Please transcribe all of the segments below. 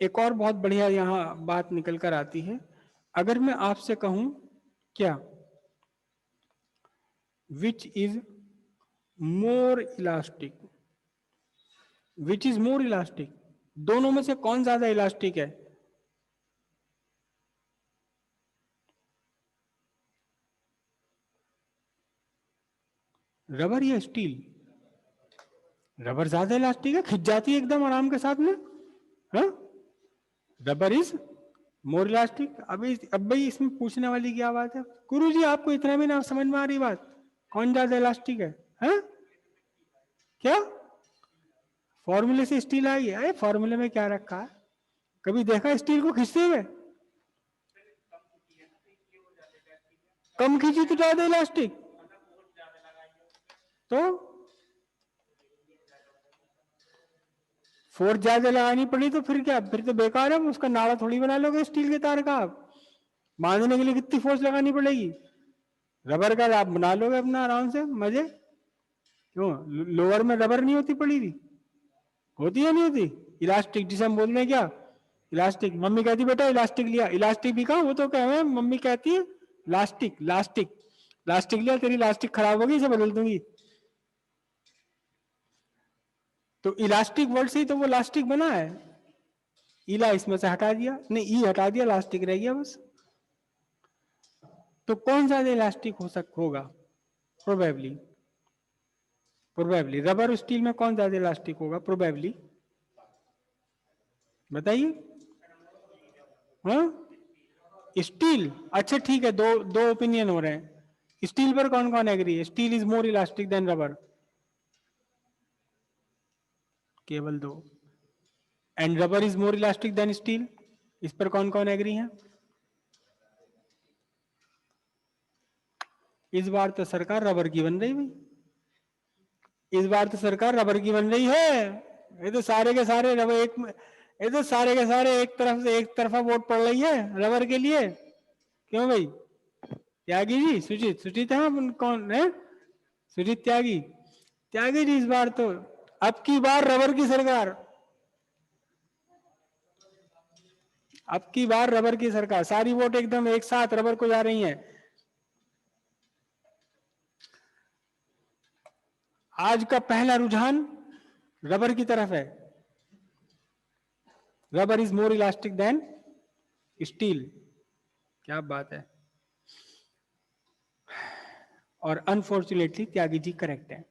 एक और बहुत बढ़िया यहाँ बात निकल कर आती है। अगर मैं आपसे कहूं क्या, which is more elastic, which is more elastic, दोनों में से कौन ज्यादा इलास्टिक है? रबर या स्टील? रबर ज्यादा इलास्टिक है, खिंच जाती है एकदम आराम के साथ में। हाँ, रबर इज मोर इलास्टिक। अभी अब भाई इसमें पूछने वाली क्या बात है? गुरु जी आपको इतना भी ना समझ में आ रही बात, कौन ज्यादा इलास्टिक है? हाँ? क्या फॉर्मूले से स्टील आई है? अरे फॉर्मूले में क्या रखा है? कभी देखा स्टील को खींचते हुए? कम खींची तो ज्यादा इलास्टिक। तो फोर्स ज्यादा लगानी पड़ी तो फिर क्या, फिर तो बेकार है, उसका नाड़ा थोड़ी बना लोगे स्टील के तार का आप। बांधने के लिए कितनी फोर्स लगानी पड़ेगी? रबर का आप बना लोगे अपना आराम से मजे। क्यों लोअर में रबर नहीं होती पड़ी थी? होती है नहीं होती? इलास्टिक जिसे हम बोलते हैं क्या, इलास्टिक। मम्मी कहती बेटा इलास्टिक लिया, इलास्टिक भी कहा, वो तो क्या है, मम्मी कहती है लास्टिक, लास्टिक, लास्टिक लिया, तेरी लास्टिक खराब होगी, इसे बदल दूंगी। तो इलास्टिक वर्ड से ही तो वो लास्टिक बना है। इला इसमें से हटा दिया, नहीं ई हटा दिया, लास्टिक रह गया बस। तो कौन ज्यादा इलास्टिक होगा? प्रोबेबली, प्रोबेबली रबर और स्टील में कौन ज्यादा इलास्टिक होगा? प्रोबेबली बताइए। हाँ, स्टील। अच्छा ठीक है, दो दो ओपिनियन हो रहे हैं। स्टील पर कौन कौन एग्री है? Steel is more elastic than rubber. केवल दो। And rubber is more elastic than steel, इस पर कौन कौन एग्री है? इस बार तो सरकार रबर की बन रही भाई, इस बार तो सरकार रबर की बन रही है। ये तो सारे के सारे रबर एक, ये तो सारे के सारे एक तरफ से एक तरफा वोट पड़ रही है रबर के लिए। क्यों भाई? त्यागी जी, सुजीत, सुजीत है कौन है? सुजीत त्यागी, त्यागी जी इस बार तो, अब की बार रबर की सरकार, अब की बार रबर की सरकार, सारी वोट एकदम एक साथ रबर को जा रही हैं। आज का पहला रुझान रबर की तरफ है। Rubber is more elastic than steel. क्या बात है। और अनफॉर्चुनेटली त्यागी जी करेक्ट है,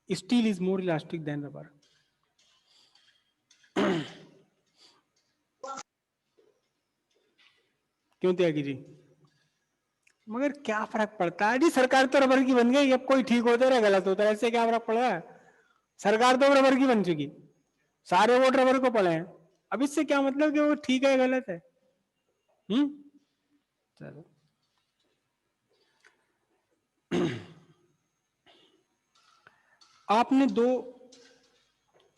steel is more elastic than rubber. क्यों त्यागी जी? मगर क्या फर्क पड़ता है जी, सरकार तो रबर की बन गई, अब कोई ठीक होता है गलत होता है, ऐसे क्या फर्क पड़ रहा है? सरकार तो रबर की बन चुकी, सारे वोट रबर को पड़े हैं, अब इससे क्या मतलब कि वो ठीक है गलत है? चलो। आपने दो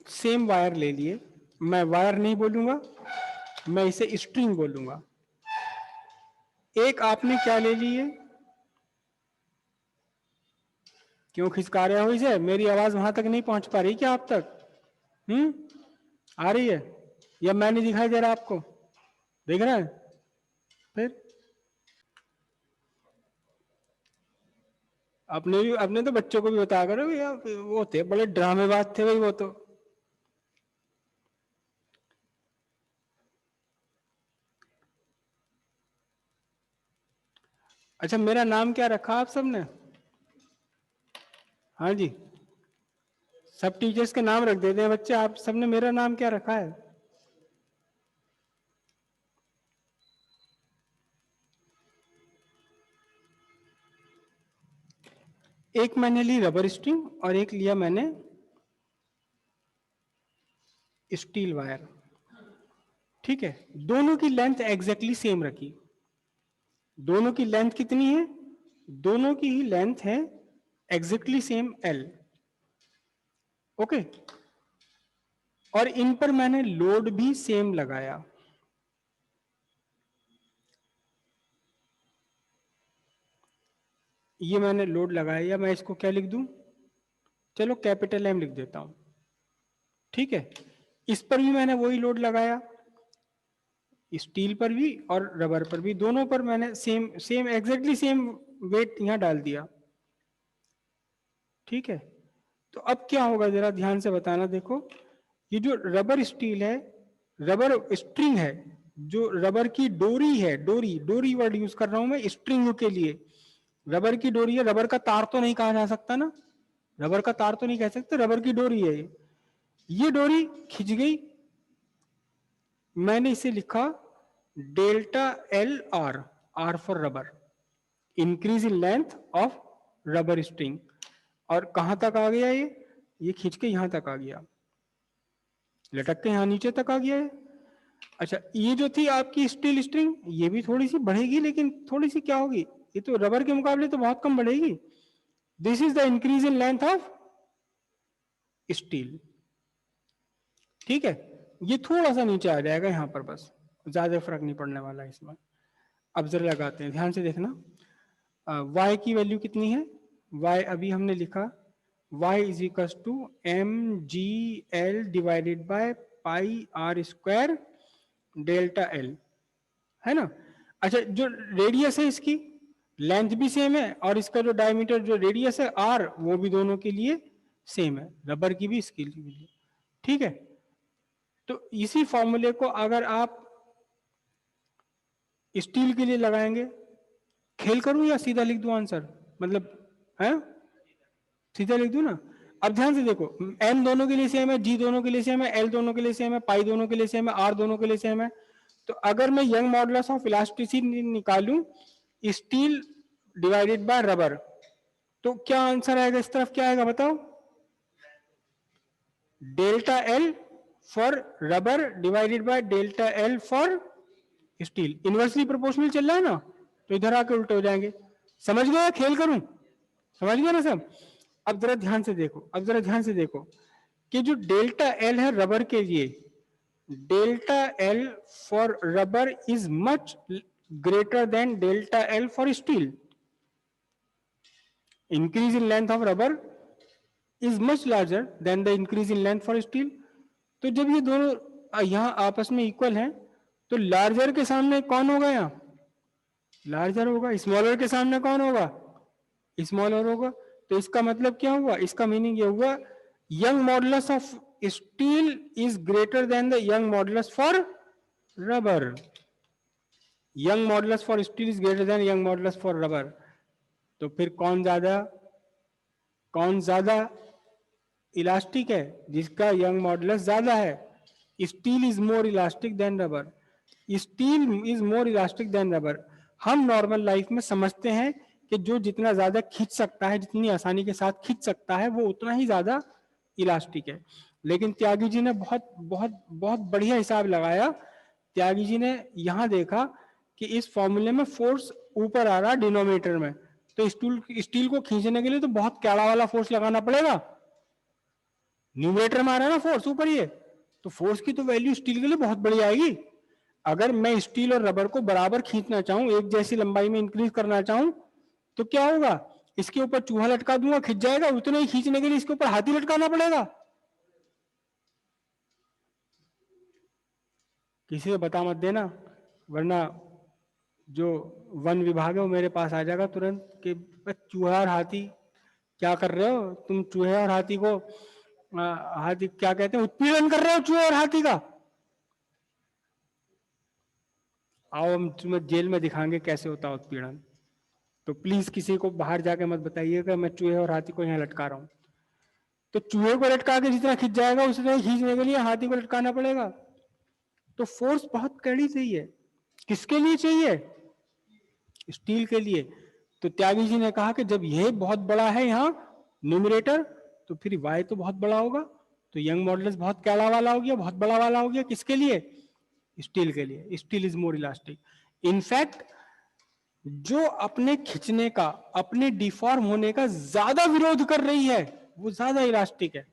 सेम वायर ले लिए, मैं वायर नहीं बोलूंगा, मैं इसे स्ट्रिंग बोलूंगा। एक आपने क्या ले ली है? क्यों खिसका रहे हो इसे? मेरी आवाज वहां तक नहीं पहुंच पा रही क्या आप तक? आ रही है या मैं नहीं दिखाई दे रहा आपको? देख रहे हैं? फिर अपने तो बच्चों को भी बता करो भैया, वो थे बड़े ड्रामेबाज थे भाई वो तो। अच्छा मेरा नाम क्या रखा आप सबने? हाँ जी, सब टीचर्स के नाम रख देते हैं बच्चे, आप सबने मेरा नाम क्या रखा है? एक मैंने ली रबर स्ट्रिंग और एक लिया मैंने स्टील वायर। ठीक है, दोनों की लेंथ एग्जैक्टली सेम रखी। दोनों की लेंथ कितनी है? दोनों की ही लेंथ है एग्जैक्टली सेम एल। ओके, और इन पर मैंने लोड भी सेम लगाया। ये मैंने लोड लगाया, या मैं इसको क्या लिख दूं? चलो कैपिटल एम लिख देता हूं। ठीक है, इस पर भी मैंने वही लोड लगाया, स्टील पर भी और रबर पर भी, दोनों पर मैंने same same exactly same weight यहां डाल दिया। ठीक है, तो अब क्या होगा जरा ध्यान से बताना। देखो ये जो रबर स्टील है, रबर स्ट्रिंग है, जो रबर की डोरी है, डोरी डोरी वर्ड यूज कर रहा हूं मैं स्ट्रिंग के लिए। रबर की डोरी है, रबर का तार तो नहीं कहा जा सकता ना, रबर का तार तो नहीं कह सकते, रबर की डोरी है ये डोरी खिंच गई, मैंने इसे लिखा delta l r, r for rubber, increase in length of rubber string. और कहां तक आ गया ये खींच के यहां तक आ गया, लटक के यहां नीचे तक आ गया है। अच्छा, ये जो थी आपकी स्टील स्ट्रिंग, ये भी थोड़ी सी बढ़ेगी, लेकिन थोड़ी सी क्या होगी, ये तो रबर के मुकाबले तो बहुत कम बढ़ेगी। This is the increase in length of steel. ठीक है, ये थोड़ा सा नीचे आ जाएगा यहां पर, बस ज्यादा फर्क नहीं पड़ने वाला है इसमें। अब जरा लगाते हैं, ध्यान से देखना। y की वैल्यू कितनी है, y अभी हमने लिखा y is equal to m g l divided by pi r square delta l, है ना। अच्छा, जो रेडियस है इसकी लेंथ भी सेम है, और इसका जो डायमीटर जो रेडियस है आर, वो भी दोनों के लिए सेम है, रबर की भी इसके लिए भी। ठीक है, तो इसी फॉर्मूले को अगर आप स्टील के लिए लगाएंगे, खेल करूं या सीधा लिख दूं आंसर, मतलब है सीधा लिख दूं ना। अब ध्यान से देखो, एम दोनों के लिए सेम है, जी दोनों के लिए सेम है, एल दोनों के लिए सेम है, पाई दोनों के लिए सेम है, आर दोनों के लिए सेम है। तो अगर मैं यंग मॉडुलस ऑफ इलास्टिसिटी निकालूं स्टील डिवाइडेड बाय रबर, तो क्या आंसर आएगा, इस तरफ क्या आएगा बताओ, delta L for rubber divided by delta L for steel. Inversely proportional चल रहा है ना, तो इधर आके उल्टे हो जाएंगे। समझ गए, खेल करूं, समझ गए ना सब। अब जरा ध्यान से देखो, अब जरा ध्यान से देखो कि जो डेल्टा एल है रबर के लिए, delta L for rubber is much greater than delta L for steel. Increase in length of rubber is much larger than the increase in length for steel. तो जब ये दोनों यहां आपस में इक्वल हैं, तो लार्जर के सामने कौन होगा, यहां लार्जर होगा, स्मॉलर के सामने कौन होगा, स्मॉलर होगा। तो इसका मतलब क्या हुआ, इसका मीनिंग ये हुआ young modulus of steel is greater than the young modulus for rubber. Young modulus for steel is greater than young modulus for rubber. तो फिर कौन ज्यादा इलास्टिक है, जिसका यंग मॉडुलस ज्यादा है। Steel is more elastic than rubber, steel is more elastic than rubber. हम normal life में समझते हैं कि जो जितना ज्यादा खींच सकता है, जितनी आसानी के साथ खींच सकता है, वो उतना ही ज्यादा इलास्टिक है। लेकिन त्यागी जी ने बहुत बहुत बहुत बढ़िया हिसाब लगाया। त्यागी जी ने यहां देखा कि इस फॉर्मूले में फोर्स ऊपर आ रहा है डिनोमिनेटर में, तो स्टील को खींचने के लिए तो बहुत कैड़ा वाला फोर्स लगाना पड़ेगा। न्यूमरेटर में आ रहा है ना फोर्स ऊपर, ये तो फोर्स की तो वैल्यू स्टील के लिए बहुत बड़ी आएगी। अगर मैं स्टील और रबर को बराबर खींचना चाहूं, एक जैसी लंबाई में इंक्रीज करना चाहूं, तो क्या होगा, इसके ऊपर चूहा लटका दूंगा, खिंच जाएगा। उतना ही खींचने के लिए इसके ऊपर हाथी लटकाना पड़ेगा। किसी से बता मत देना, वरना जो वन विभाग है वो मेरे पास आ जाएगा तुरंत कि चूहा और हाथी क्या कर रहे हो तुम, चूहे और हाथी को हाथी क्या कहते हैं, उत्पीड़न कर रहे हो चूहे और हाथी का। आओ हम तुम्हें जेल में दिखाएंगे कैसे होता है उत्पीड़न। तो प्लीज किसी को बाहर जाके मत बताइएगा मैं चूहे और हाथी को यहाँ लटका रहा हूं। तो चूहे को लटका के जितना खींच जाएगा उतना खींचने के लिए हाथी को लटकाना पड़ेगा। तो फोर्स बहुत कड़ी चाहिए, किसके लिए चाहिए, स्टील के लिए। तो त्यागी जी ने कहा कि जब यह बहुत बड़ा है यहाँ न्यूमरेटर, तो फिर y तो बहुत बड़ा होगा, तो यंग मॉडुलस बहुत कैड़ा वाला हो गया, बहुत बड़ा वाला हो गया। किसके लिए, स्टील के लिए। Steel is more elastic. In fact जो अपने खिंचने का, अपने डिफॉर्म होने का ज्यादा विरोध कर रही है, वो ज्यादा इलास्टिक है।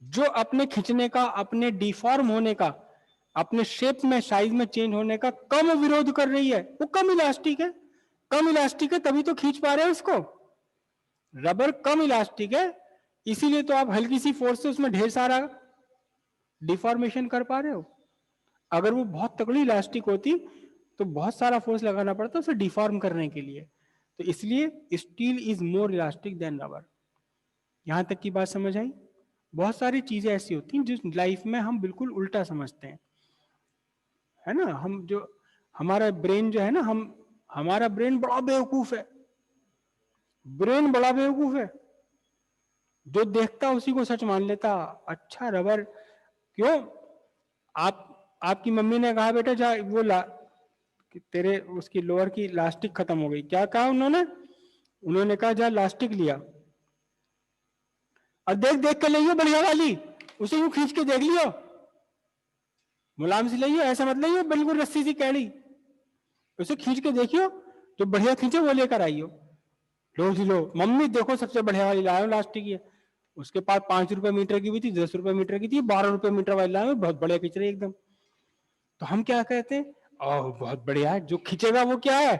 जो अपने खिंचने का, अपने डिफॉर्म होने का, अपने शेप में साइज में चेंज होने का कम विरोध कर रही है, वो कम इलास्टिक है। कम इलास्टिक है तभी तो खींच पा रहे हो इसको। रबर कम इलास्टिक है, इसीलिए तो आप हल्की सी फोर्स से उसमें ढेर सारा डिफॉर्मेशन कर पा रहे हो? अगर वो बहुत तगड़ी इलास्टिक होती तो बहुत सारा फोर्स लगाना पड़ता उसे डिफॉर्म करने के लिए। तो इसलिए steel is more elastic than rubber. यहां तक की बात समझ आई? बहुत सारी चीजें ऐसी होती हैं जिस लाइफ में हम बिल्कुल उल्टा समझते हैं, है ना। हम जो हमारा ब्रेन जो है ना, हमारा ब्रेन बड़ा बेवकूफ है। ब्रेन बड़ा बेवकूफ है, जो देखता उसी को सच मान लेता। अच्छा रबर क्यों? आप आपकी मम्मी ने कहा बेटा जा वो ला कि तेरे उसकी लोअर की लास्टिक खत्म हो गई, क्या कहा उन्होंने? उन्होंने कहा जा लास्टिक लिया और देख देख के लियो बढ़िया वाली, उसे यूं खींच के देख लियो, मुलायम सी लियो, ऐसा मत लियो बिल्कुल रस्सी सी कैड़ी, उसे खींच के देखियो, जो बढ़िया खींचे वो लेकर आइयो। लो जी लो मम्मी देखो सबसे बढ़िया वाली लाया हूं लास्टिक की। उसके पास 5 रुपए मीटर की भी थी, 10 रुपए मीटर की थी, 12 रुपए मीटर वाली लाया हूं, बहुत बढ़िया खींच रही एकदम। तो हम क्या कहते हैं, ओह बहुत बढ़िया है, जो खींचेगा वो क्या है,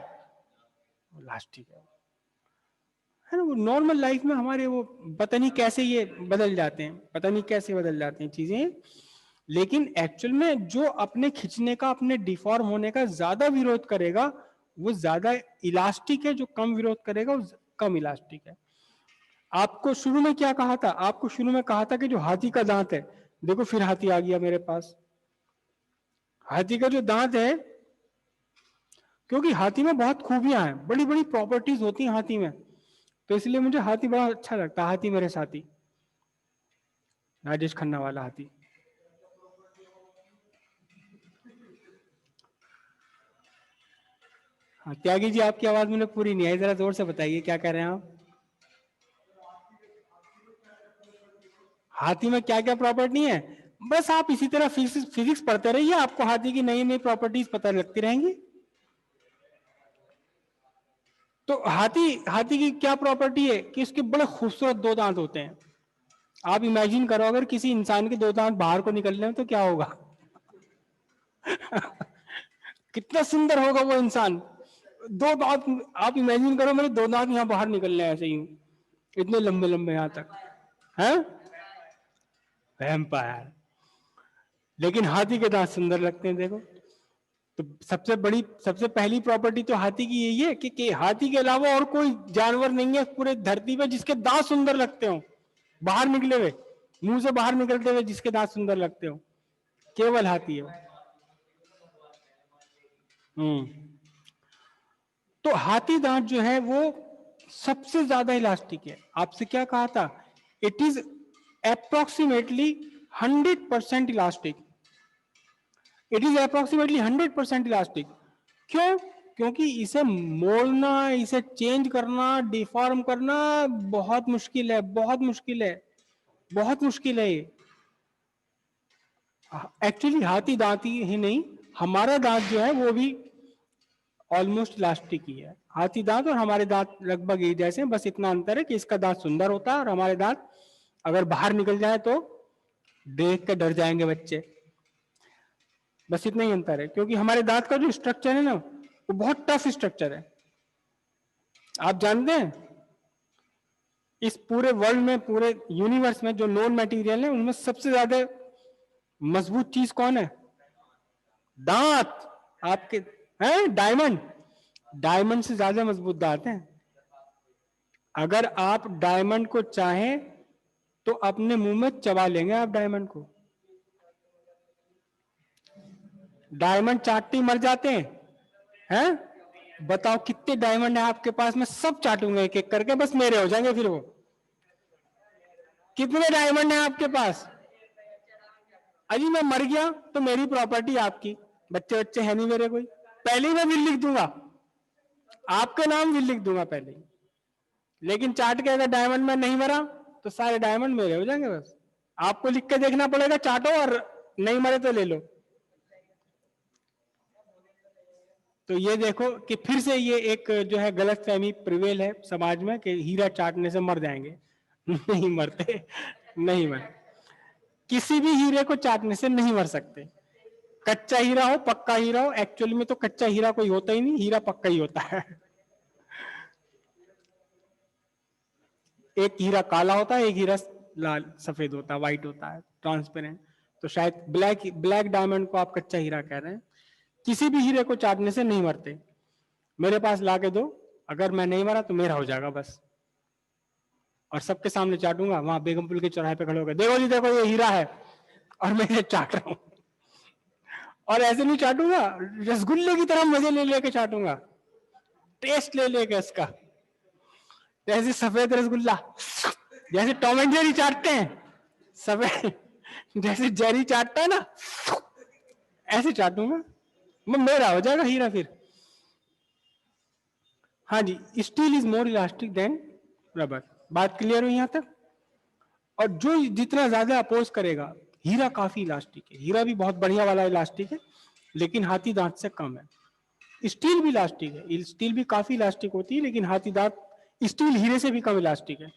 लास्टिक है ना। वो नॉर्मल लाइफ में हमारे वो पता नहीं कैसे ये बदल जाते हैं, पता नहीं कैसे बदल जाते हैं चीजें। लेकिन एक्चुअल में जो अपने खिंचने का, अपने डिफॉर्म होने का ज्यादा विरोध करेगा वो ज्यादा इलास्टिक है, जो कम विरोध करेगा वो कम इलास्टिक है। आपको शुरू में क्या कहा था? आपको शुरू में कहा था कि जो हाथी का दांत है, देखो फिर हाथी आ गया मेरे पास। हाथी का जो दांत है, क्योंकि हाथी में बहुत खूबियां हैं, बड़ी बड़ी प्रॉपर्टीज होती हैं हाथी में, तो इसलिए मुझे हाथी बड़ा अच्छा लगता है। हाथी मेरे साथी, राजेश खन्ना वाला हाथी। हाँ त्यागी जी, आपकी आवाज मुझे पूरी नहीं आई, जरा जोर से बताइए क्या कह रहे हैं आप? हाथी में क्या क्या प्रॉपर्टी है? बस आप इसी तरह फिजिक्स फिजिक्स पढ़ते रहिए, आपको हाथी की नई नई प्रॉपर्टीज पता लगती रहेंगी। तो हाथी हाथी की क्या प्रॉपर्टी है कि उसके बड़े खूबसूरत दो दांत होते हैं। आप इमेजिन करो अगर किसी इंसान के दो दांत बाहर को निकल रहे हो तो क्या होगा? कितना सुंदर होगा वो इंसान। दो दांत, आप इमेजिन करो मेरे दो दांत यहाँ बाहर निकल रहे हैं ऐसे ही, इतने लंबे लंबे यहाँ तक हैं, वैम्पायर। लेकिन हाथी के दांत सुंदर लगते हैं देखो। तो सबसे पहली प्रॉपर्टी तो हाथी की यही है कि हाथी के अलावा और कोई जानवर नहीं है पूरे धरती पे जिसके दांत सुंदर लगते हो, बाहर निकले हुए, मुंह से बाहर निकलते हुए जिसके दांत सुंदर लगते हो, केवल हाथी है। तो हाथी दांत जो है वो सबसे ज्यादा इलास्टिक है। आपसे क्या कहा था? It is approximately 100% elastic. It is approximately 100% elastic. क्यों? क्योंकि इसे मोड़ना, इसे चेंज करना, डिफॉर्म करना बहुत मुश्किल है, बहुत मुश्किल है, बहुत मुश्किल है ये। एक्चुअली हाथी दांत ही नहीं, हमारा दांत जो है वो भी ऑलमोस्ट इलास्टिक ही है। हाथी दांत और हमारे दांत लगभग एक जैसे हैं, बस इतना अंतर है कि इसका दांत सुंदर होता है और हमारे दांत अगर बाहर निकल जाए तो देख के डर जाएंगे बच्चे। बस इतना ही अंतर है, क्योंकि हमारे दांत का जो स्ट्रक्चर है ना वो बहुत टफ स्ट्रक्चर है। आप जानते हैं इस पूरे वर्ल्ड में, पूरे यूनिवर्स में जो नॉन मटेरियल है उनमें सबसे ज्यादा मजबूत चीज कौन है? दांत। आपके हैं डायमंड, डायमंड से ज्यादा मजबूत दांत हैं। अगर आप डायमंड को चाहें तो अपने मुंह में चबा लेंगे आप डायमंड को। डायमंड चाटते ही मर जाते हैं। बताओ कितने डायमंड है आपके पास? मैं सब चाटूंगा एक एक करके, बस मेरे हो जाएंगे फिर वो। कितने डायमंड है आपके पास? अजी मैं मर गया तो मेरी प्रॉपर्टी आपकी, बच्चे बच्चे है नहीं मेरे कोई, पहले ही मैं विल लिख दूंगा, आपका नाम विल लिख दूंगा पहले ही। लेकिन चाट के अगर डायमंड में नहीं मरा तो सारे डायमंड मेरे हो जाएंगे बस। आपको लिख के देखना पड़ेगा, चाटो और नहीं मरे तो ले लो। तो ये देखो कि फिर से ये एक जो है गलत फहमी प्रिवेल है समाज में कि हीरा चाटने से मर जाएंगे। नहीं मरते, नहीं मर, किसी भी हीरे को चाटने से नहीं मर सकते। कच्चा हीरा हो, पक्का हीरा हो, एक्चुअली में तो कच्चा हीरा कोई होता ही नहीं, हीरा पक्का ही होता है। एक हीरा काला होता है, एक हीरा लाल सफेद होता है, व्हाइट होता है, ट्रांसपेरेंट। तो शायद ब्लैक डायमंड को आप कच्चा हीरा कह रहे हैं। किसी भी हीरे को चाटने से नहीं मरते। मेरे पास ला के दो, अगर मैं नहीं मरा तो मेरा हो जाएगा बस। और सबके सामने चाटूंगा, वहां बेगमपुल के चौराहे पे खड़े होकर, देखो जी देखो ये हीरा है, और मैं ये चाट रहा हूं। और ऐसे नहीं चाटूंगा, रसगुल्ले की तरह मजे ले लेके चाटूंगा, टेस्ट ले लेके इसका, जैसे सफेद रसगुल्ला, जैसे टॉम एंड जेरी चाटते हैं सफेद, जैसे जेरी चाटता है ना, ऐसे चाटूंगा, मेरा हो जाएगा हीरा फिर। हाँ जी, steel is more elastic than rubber. बात क्लियर हुई यहां तक? और जो जितना ज्यादा अपोज करेगा, हीरा काफी इलास्टिक है, हीरा भी बहुत बढ़िया वाला इलास्टिक है, लेकिन हाथी दांत से कम है। स्टील भी इलास्टिक है, स्टील भी काफी इलास्टिक होती है, लेकिन हाथी दांत, स्टील हीरे से भी कम इलास्टिक है।